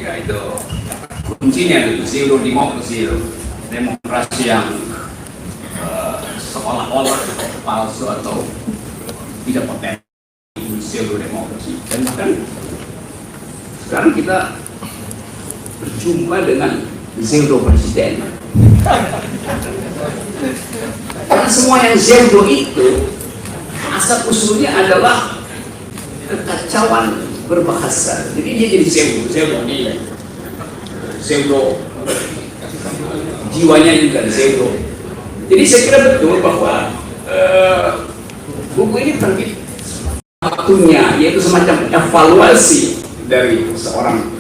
Ya itu kuncinya itu pseudo demokrasi itu, demokrasi yang seolah-olah palsu atau tidak potensi, pseudo demokrasi. Dan bahkan sekarang kita berjumpa dengan pseudo presiden. Karena semua yang pseudo itu asal usulnya adalah kekacauan berbahasa. Jadi dia jadi pseudo jiwanya juga pseudo. Jadi saya kira betul bahwa buku ini terbit waktunya, yaitu semacam evaluasi dari seorang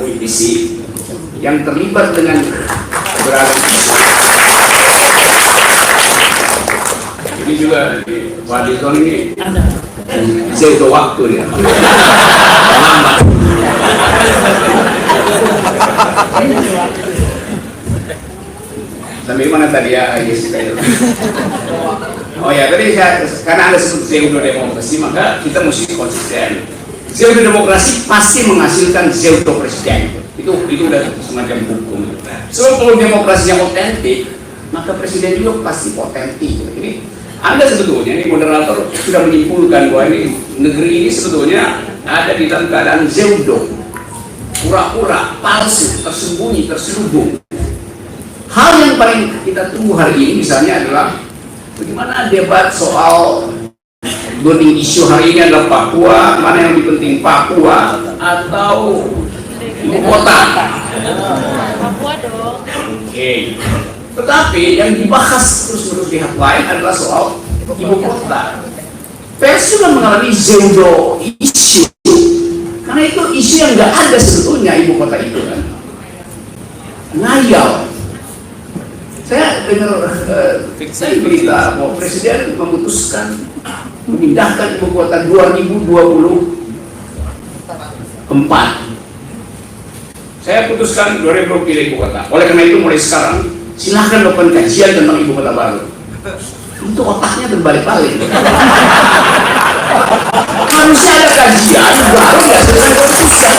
politisi yang terlibat dengan beragam isu. Ini juga Pak Dison ini pseudo waktu ya. Sampai mana tadi ya Jessica itu? Oh ya, tadi karena ada sebut pseudo demokrasi, maka kita mesti konsisten. Pseudo demokrasi pasti menghasilkan pseudo presiden. Itu udah semacam hukum. So kalau demokrasi yang otentik, maka presiden juga pasti otentik. Ini Anda sebetulnya, ini moderator sudah menyimpulkan bahwa ini negeri ini sebetulnya ada di dalam keadaan pseudo, pura-pura, palsu, tersembunyi, terselubung. Hal yang paling kita tunggu hari ini misalnya adalah bagaimana debat soal burning issue hari ini adalah Papua, mana yang lebih penting Papua atau ibu kota? Papua dong. Oke. Tetapi yang dibahas terus-menerus di headline adalah soal ibu kota. Pers sudah mengalami pseudo issue karena itu isu yang nggak ada sebetulnya ibu kota itu kan. Ngayal. Saya dengar berita bahwa presiden memutuskan memindahkan ibu kota 2024. Saya putuskan 2000 pilih ibu kota. Oleh karena itu mulai sekarang silahkan lakukan kajian tentang ibu kota baru. Itu otaknya terbalik-balik. Harusnya ada kajian baru nggak selesai keputusan.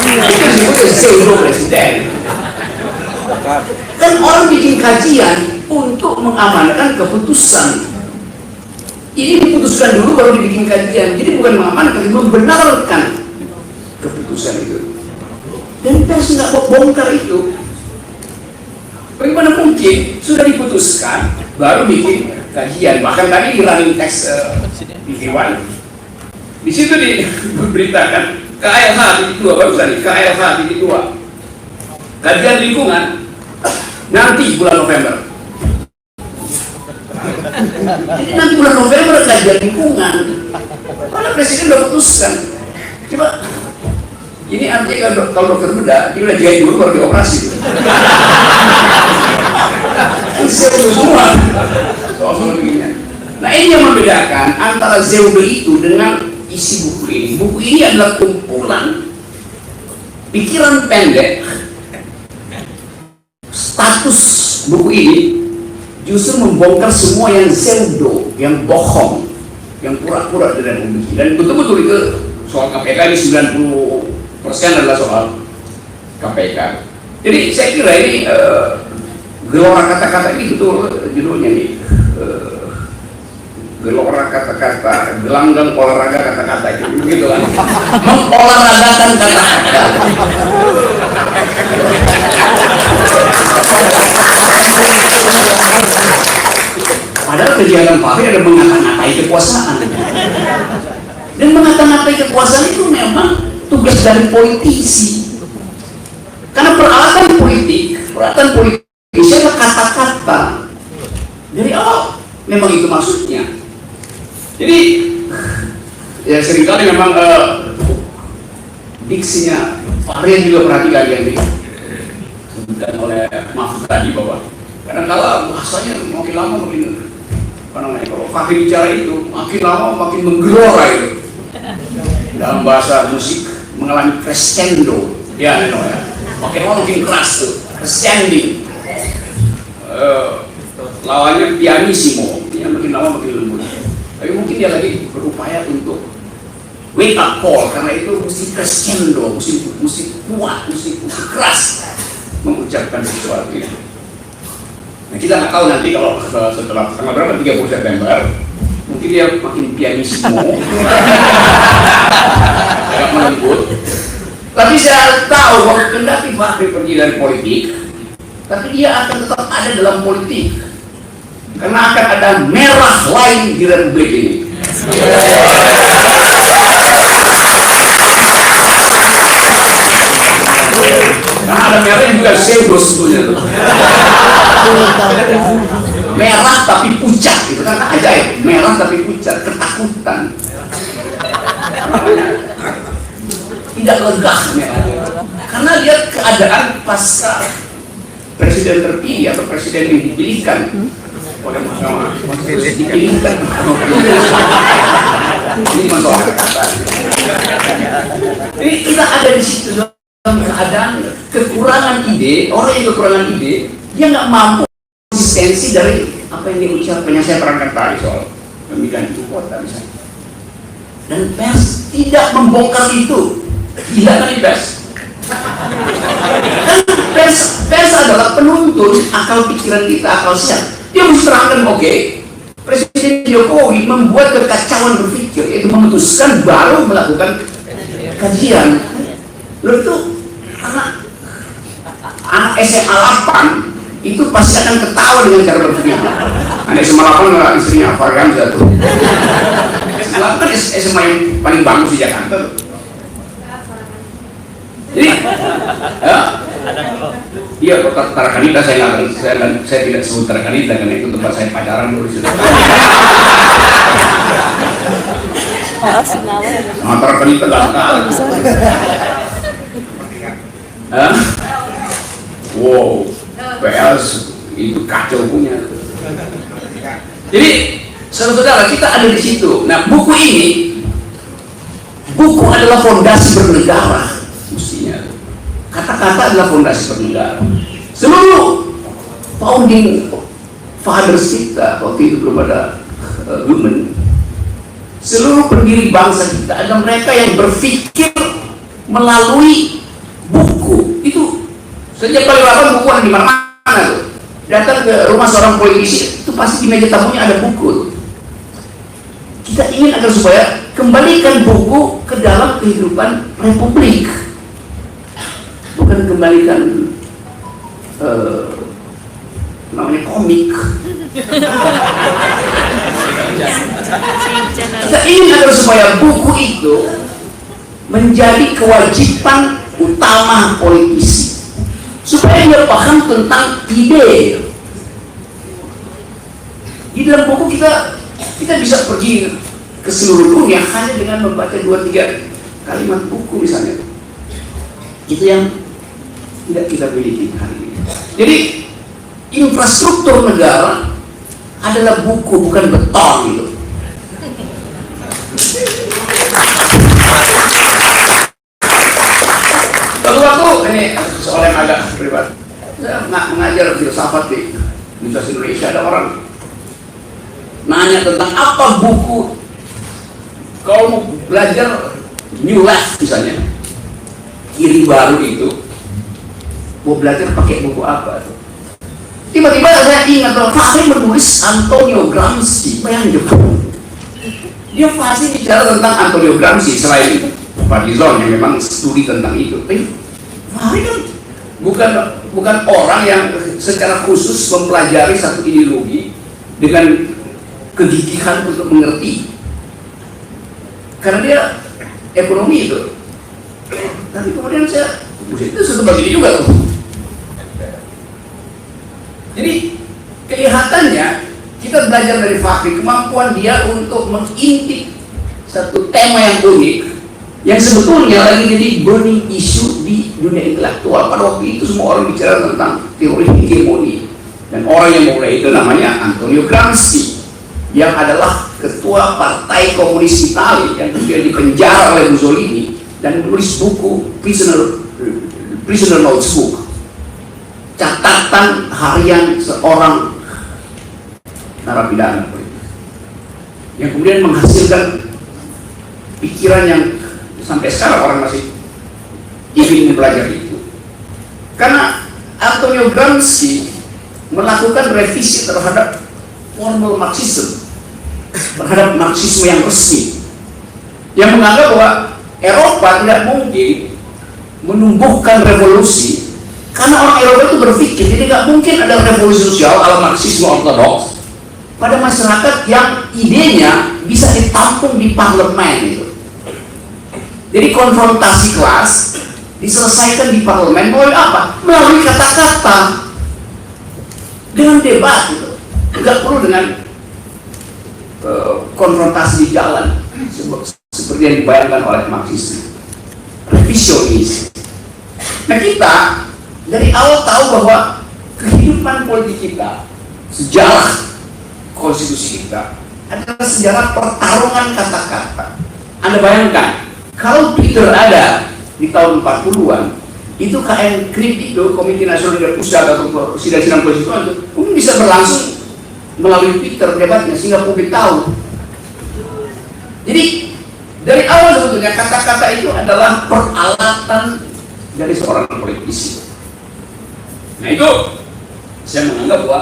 Itu disebut pseudo presiden. Kan orang bikin kajian untuk mengamankan keputusan. Ini diputuskan dulu baru dibikin kajian. Jadi bukan mengamankan, tapi membenarkan keputusan itu. Dan pers nggak bongkar itu. Bagaimana mungkin sudah diputuskan baru bikin kajian? Bahkan tadi di running text di Dewan, di situ diberitakan KLH titik 2 baru tadi KLH titik 2 kajian lingkungan nanti bulan November. Jadi nanti bulan November kajian lingkungan. Karena presiden sudah putuskan. Coba. Ini artinya kalau dokter bedah, dia udah jahit dulu baru dioperasi. Semua soal begini. Nah ini yang membedakan antara pseudo itu dengan isi buku ini. Buku ini adalah kumpulan pikiran pendek. Status buku ini justru membongkar semua yang pseudo, yang bohong, yang pura-pura dan membenci. Dan betul-betul itu soal KPK ini 90% adalah soal KPK. Jadi saya kira ini gelora kata-kata ini betul judulnya nih, gelora kata-kata, gelanggang olahraga kata-kata itu begitu kan, mengolahragakan kata-kata. Padahal kegiatan Pak Fahri ada mengata-ngatai kekuasaan, dan mengata-ngatai kekuasaan itu memang tugas dari politisi. Karena peralatan politik adalah kata-kata. Dari awal memang itu maksudnya. Jadi ya seringkali memang diksinya Fahri juga perhatikan yang disebutkan oleh Mahfud tadi bahwa kadang-kala bahasanya makin lama makin kalau Fahri bicara itu makin lama makin menggelora itu. Dalam bahasa musik mengalami crescendo, ya, makin lama makin keras tuh, crescending. Lawannya pianissimo, ya makin lama makin lembut. Tapi mungkin dia lagi berupaya untuk wake up call, karena itu mesti crescendo, mesti kuat, mesti keras mengucapkan sesuatu itu. Nah, kita nggak tahu nanti kalau setelah tanggal berapa, 30 September mungkin dia makin pianismo agak melembut. Tapi saya tahu bahwa kendati Fakri pergi dari politik, tapi dia akan tetap ada dalam politik, karena akan ada merah lain di Republik ini. Karena ada merah yang juga pseudo sebetulnya tuh. Merah tapi pucat, itu kan ajaib. Merah tapi pucat, ketakutan. Tidak legah merah. Karena lihat keadaan pasca presiden terpilih atau presiden yang dipilihkan oleh mahkamah, dipilihkan. Ini masalah kata. Jadi kita ada di situ dalam keadaan kekurangan ide. Orang yang kekurangan ide, dia nggak mampu konsistensi dari apa yang diucapkan, yang saya terangkan tadi soal pemindahan ibu kota misalnya. Dan pers tidak membongkar itu. Tidak kan pers? Kan pers adalah penuntun akal pikiran kita, akal sehat. Dia mesti terangkan, oke, Presiden Jokowi membuat kekacauan berpikir, yaitu memutuskan baru melakukan kajian. Lalu itu anak SMA 8 itu pasti akan ketawa dengan cara berpikir. Anak SMA 8 adalah istrinya Fahri tuh. SMA 8 kan SMA yang paling bagus di Jakarta. Jadi, iya, kota Tarakanita saya tidak sebut Tarakanita karena itu tempat saya pacaran dulu. Sama Tarakanita gatal. Wow, PS itu kacau punya. Jadi, saudara-saudara, kita ada di situ. Nah, buku ini, buku adalah fondasi bernegara. Mestinya kata-kata adalah fondasi bernegara. Seluruh founding fathers kita waktu itu belum ada human. Seluruh pendiri bangsa kita ada mereka yang berpikir melalui buku. Itu sejak paling lama buku ada di mana-mana tuh. Datang ke rumah seorang politisi itu pasti di meja tamunya ada buku. Kita ingin agar supaya kembalikan buku ke dalam kehidupan republik. Bukan kembalikan namanya komik. Kita ingin agar supaya buku itu menjadi kewajiban utama politisi, supaya dia paham tentang ide. Di dalam buku kita bisa pergi ke seluruh dunia hanya dengan membaca 2-3 kalimat buku misalnya. Itu yang tidak kita miliki hari ini. Jadi infrastruktur negara adalah buku, bukan beton gitu. Lalu waktu ini soal yang agak privat, saya mengajar filsafat di Universitas Indonesia, ada orang nanya tentang apa buku kalau mau belajar New Left misalnya, kiri baru itu, mau belajar pakai buku apa? Tiba-tiba saya ingat bahwa Fakri menulis Antonio Gramsci. Bayangin, dia pasti bicara tentang Antonio Gramsci selain Partizan yang memang studi tentang itu. Fakri kan bukan orang yang secara khusus mempelajari satu ideologi dengan kegigihan untuk mengerti, karena dia ekonomi itu. Tapi kemudian itu seperti ini juga tuh. Jadi kelihatannya kita belajar dari Fakri kemampuan dia untuk mengintip satu tema yang unik, yang sebetulnya lagi jadi burning issue di dunia intelektual. Pada waktu itu semua orang bicara tentang teori hegemoni, dan orang yang mulai itu namanya Antonio Gramsci, yang adalah ketua Partai Komunis Italia yang kemudian dipenjara oleh Mussolini dan menulis buku Prisoner Notes Book, catatan harian seorang narapidana politik, yang kemudian menghasilkan pikiran yang sampai sekarang orang masih ingin mempelajari itu. Karena Antonio Gramsci melakukan revisi terhadap formal Marxisme, terhadap Marxisme yang resmi, yang menganggap bahwa Eropa tidak mungkin menumbuhkan revolusi karena orang Eropa itu berpikir jadi nggak mungkin ada revolusi sosial ala Marxisme ortodoks pada masyarakat yang idenya bisa ditampung di parlemen itu. Jadi konfrontasi kelas diselesaikan di parlemen melalui apa? Melalui kata-kata, dengan debat gitu. Nggak perlu dengan konfrontasi di jalan seperti yang dibayangkan oleh Marxisme revisionis. Nah, kita dari awal tahu bahwa kehidupan politik kita, sejarah konstitusi kita adalah sejarah pertarungan kata-kata. Anda bayangkan kalau Twitter ada di tahun 40-an, itu KN kritik itu Komite Nasional dari Pusat atau sidang-sidang konstitusi itu mungkin bisa berlangsung melalui Twitter debatnya sehingga publik tahu. Jadi dari awal sebetulnya kata-kata itu adalah peralatan dari seorang politisi. Nah itu saya menganggap bahwa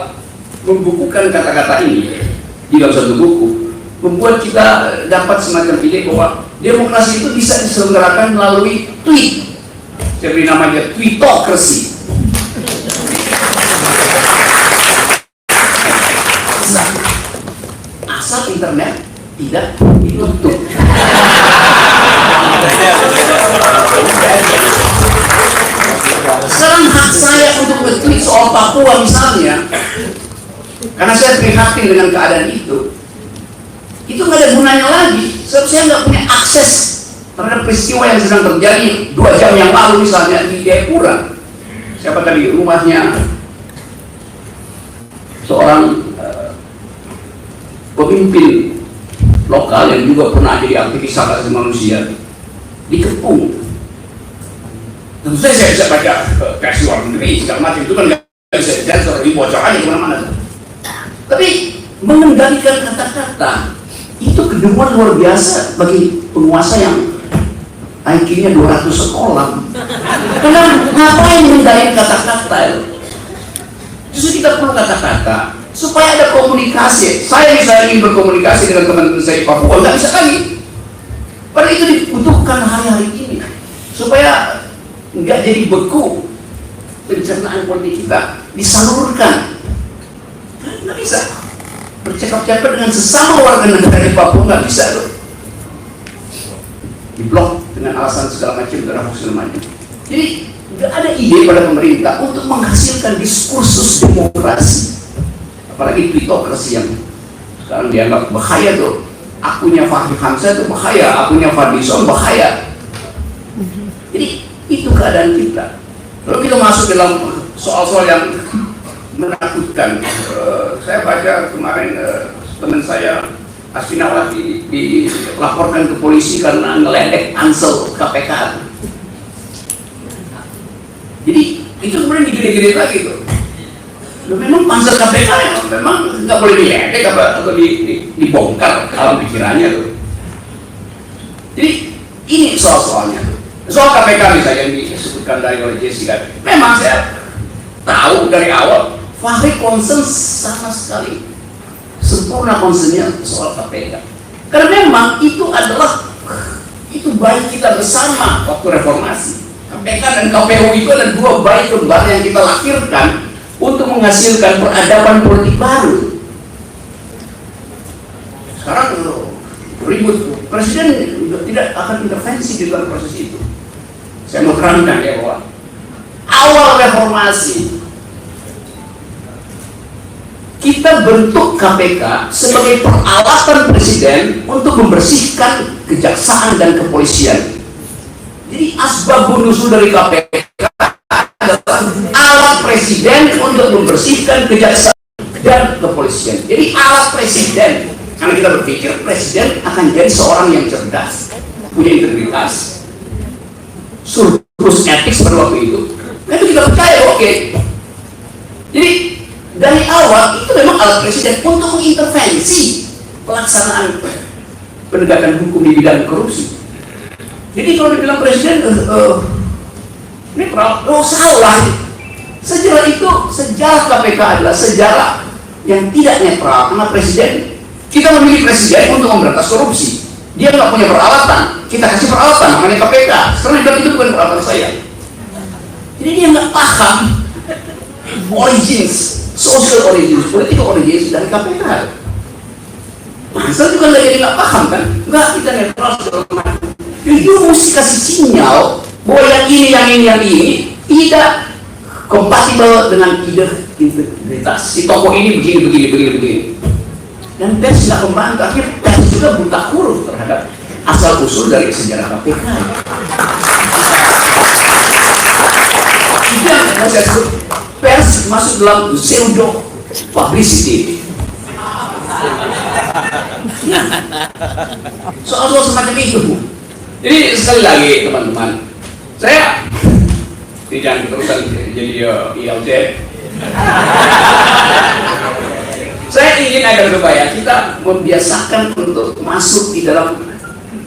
membukukan kata-kata ini di dalam satu buku membuat kita dapat semacam ide bahwa demokrasi itu bisa diselenggarakan melalui tweet. Saya beri namanya tweetocracy. Asal internet tidak ditutup. Sekarang hak saya untuk nge-tweet soal Papua misalnya, karena saya prihatin dengan keadaan itu nggak ada gunanya lagi. Sebab saya nggak punya akses terhadap peristiwa yang sedang terjadi 2 jam yang lalu misalnya di Jayapura. Siapa tadi rumahnya seorang pemimpin lokal yang juga pernah jadi aktivis hak asasi manusia dikepung. Tentu saja saya bisa baca versi luar negeri segala macam itu kan nggak bisa dijelasin dibocor aja kemana-mana. Tapi mengendalikan kata-kata itu kedemuan luar biasa bagi penguasa yang IQ-nya 200 sekolah. Karena ngapain mengendalikan kata-kata? Justru kita perlu kata-kata supaya ada komunikasi. Saya misalnya ingin berkomunikasi dengan teman-teman saya di Papua, nggak bisa lagi. Padahal itu dibutuhkan hari-hari ini supaya nggak jadi beku pencernaan politik kita, disalurkan. Nggak bisa bercakap-cakap dengan sesama warga negara di Papua, nggak bisa loh. Diblok dengan alasan segala macam dan segala macam. Jadi nggak ada ide pada pemerintah untuk menghasilkan diskursus demokrasi, apalagi tweetocracy yang sekarang dianggap bahaya tuh. Akunya Fahri Hamzah itu bahaya, akunya Fadlizon bahaya. Jadi itu keadaan kita. Lalu kita masuk dalam soal-soal yang menakutkan. Saya baca kemarin teman saya Asfinawati dilaporkan ke polisi karena ngeledek Ansel KPK. Jadi itu kemudian digede-gede lagi tuh. Memang pansel KPK memang nggak boleh diledek atau dibongkar dalam pikirannya tuh. Jadi ini soal-soalnya tuh. Soal KPK misalnya yang disebutkan dari oleh Jessica, memang saya tahu dari awal Fahri concern sama sekali sempurna concernnya soal KPK. Karena memang itu bayi kita bersama waktu reformasi. KPK dan KPU itu adalah 2 bayi kembar yang kita lahirkan untuk menghasilkan peradaban politik baru. Sekarang ribut, presiden tidak akan intervensi di dalam proses itu. Saya mau terangkan ya bahwa awal reformasi kita bentuk KPK sebagai peralatan presiden untuk membersihkan kejaksaan dan kepolisian. Jadi asbabun nusul dari KPK adalah alat presiden untuk membersihkan kejaksaan dan kepolisian. Jadi alat presiden, karena kita berpikir presiden akan jadi seorang yang cerdas, punya integritas, surplus etik pada waktu itu. Nah, itu kita percaya, oke. Jadi dari awal itu memang alat presiden untuk mengintervensi pelaksanaan penegakan hukum di bidang korupsi. Jadi kalau dibilang presiden netral, salah. Sejarah itu, sejarah KPK adalah sejarah yang tidak netral, karena presiden, kita memilih presiden untuk memberantas korupsi. Dia nggak punya peralatan, kita kasih peralatan namanya KPK. Sekarang bilang itu bukan peralatan saya. Jadi dia nggak paham origins, social origins, political origins dari KPK. Masa juga lagi nggak paham kan? Nggak, kita netral segala macam. Jadi mesti kasih sinyal bahwa yang ini tidak kompatibel dengan ide integritas. Si tokoh ini begini. Dan pers tidak membantu. Akhirnya pers juga buta huruf terhadap asal usul dari sejarah KPK. Yang saya sebut pers masuk dalam pseudo publicity. Soal-soal semacam itu. Jadi sekali lagi teman-teman, saya tidak terusan jadi ILC. Saya ingin agar supaya kita membiasakan untuk masuk di dalam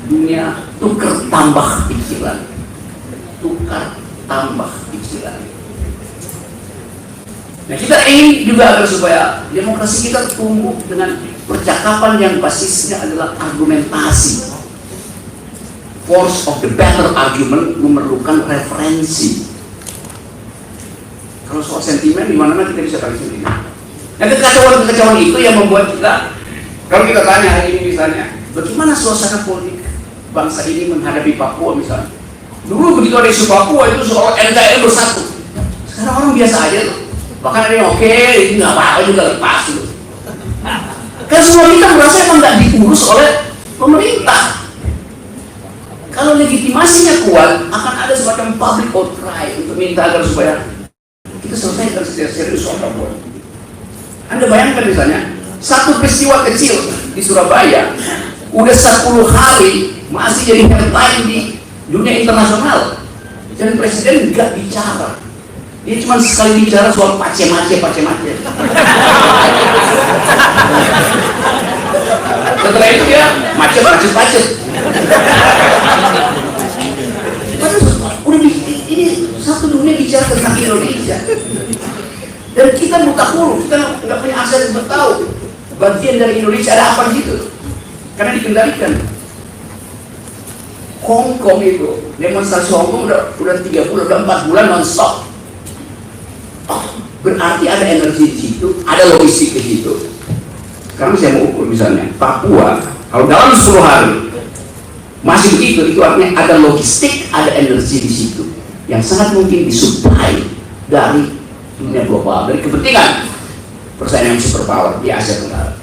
dunia tukar tambah pikiran. Nah, kita ingin juga agar supaya demokrasi kita tumbuh dengan percakapan yang basisnya adalah argumentasi. Force of the better argument memerlukan referensi. Kalau soal sentimen, di mana kita bisa tarik sentimen. Nah, kekacauan itu yang membuat kita, kalau kita tanya hari ini misalnya, bagaimana suasana politik bangsa ini menghadapi Papua misalnya. Dulu begitu ada isu Papua itu soal NKRI bersatu. Sekarang orang biasa aja tuh. Bahkan ada yang oke, ini nggak apa-apa juga lepas tuh. Karena semua kita merasa emang nggak diurus oleh pemerintah. Kalau legitimasinya kuat, akan ada semacam public outcry untuk minta agar supaya kita selesaikan secara serius soal Papua. Anda bayangkan misalnya, satu peristiwa kecil di Surabaya, udah 10 hari masih jadi headline di dunia internasional. Dan presiden nggak bicara. Dia cuma sekali bicara soal pace-mace. Setelah itu dia macet. Udah ini satu dunia bicara tentang Indonesia. Dan kita buta huruf, kita nggak punya akses untuk tahu bagian dari Indonesia ada apa gitu. Karena dikendalikan. Hong Kong itu, demonstrasi Hong Kong udah 3 bulan, udah 4 bulan non-stop. Berarti ada energi di situ, ada logistik di situ. Sekarang saya mau ukur misalnya, Papua, kalau dalam 10 hari masih begitu, itu artinya ada logistik, ada energi di situ yang sangat mungkin disuplai dari dunia global, dari kepentingan persaingan superpower di Asia Tenggara.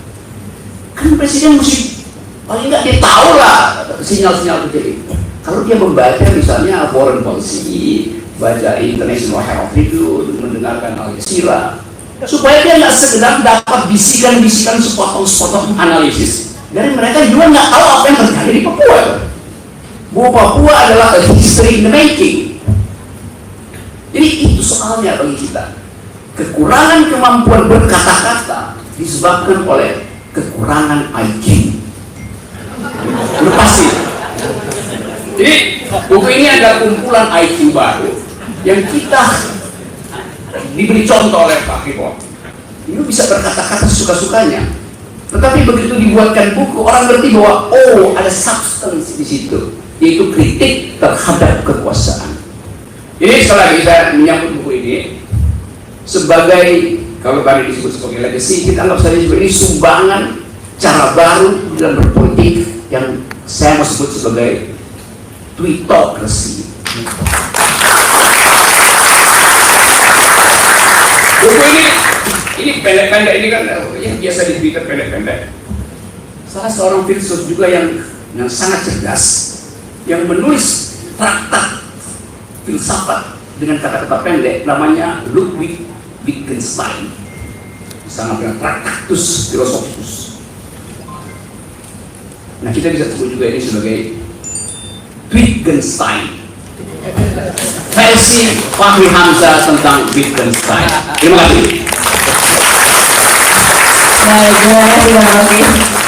Kan presiden mesti paling nggak dia tahu lah sinyal-sinyal itu. Kalau dia membaca misalnya foreign policy, baca international health review, mendengarkan Al Jazeera, supaya dia nggak sekedar dapat bisikan-bisikan sepotong-sepotong analisis dari mereka juga nggak tahu apa yang terjadi di Papua. Bahwa Papua adalah a history in the making. Jadi itu soalnya bagi kita. Kekurangan kemampuan berkata-kata disebabkan oleh kekurangan IQ. Udah pasti. Jadi buku ini adalah kumpulan IQ baru yang kita diberi contoh oleh Pak Kipon. Ini bisa berkata-kata suka-sukanya. Tetapi begitu dibuatkan buku, orang ngerti bahwa ada substance di situ, yaitu kritik terhadap kekuasaan. Jadi sekali lagi saya menyambut buku ini sebagai, kalau tadi disebut sebagai legacy, kita anggap saja juga ini sumbangan cara baru dalam berpolitik yang saya mau sebut sebagai tweetocracy. Buku ini pendek-pendek, ini kan yang biasa di Twitter pendek-pendek. Salah seorang filsuf juga yang sangat cerdas, yang menulis traktat filsafat dengan kata-kata pendek, namanya Ludwig Wittgenstein, sama dengan Tractatus Philosophicus. Nah, kita bisa sebut juga ini sebagai Wittgenstein, versi Fahri Hamzah tentang Wittgenstein. Terima kasih. Baik, terima kasih.